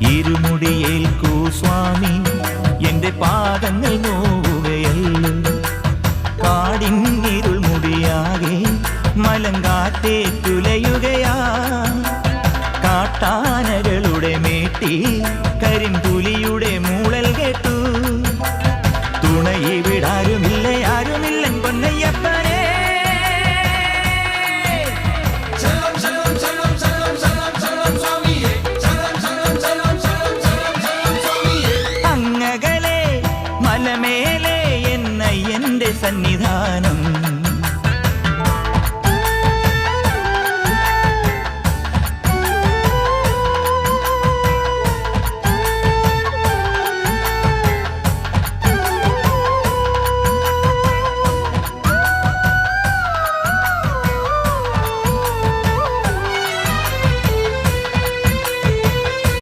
ഇരുമുടിയേൽക്കൂ സ്വാമി, എന്റെ പാദങ്ങൾ നോവുകയല്ലോ. കാടിന്നിരുൾ മുടിയാകെ മലങ്കാറ്റേ തുലയുകയാ. കാട്ടാനകളുടെ മേട്ടി കരിമ്പുലിയുടെ മൂളൽ കേട്ടു. തുണയിവിടാരുമില്ല, ആരുമില്ലൻ പൊന്നയ്യപ്പനേ. അങ്ങകലെ മലമേലെ എന്നയ്യന്റെ സന്നിധാനം.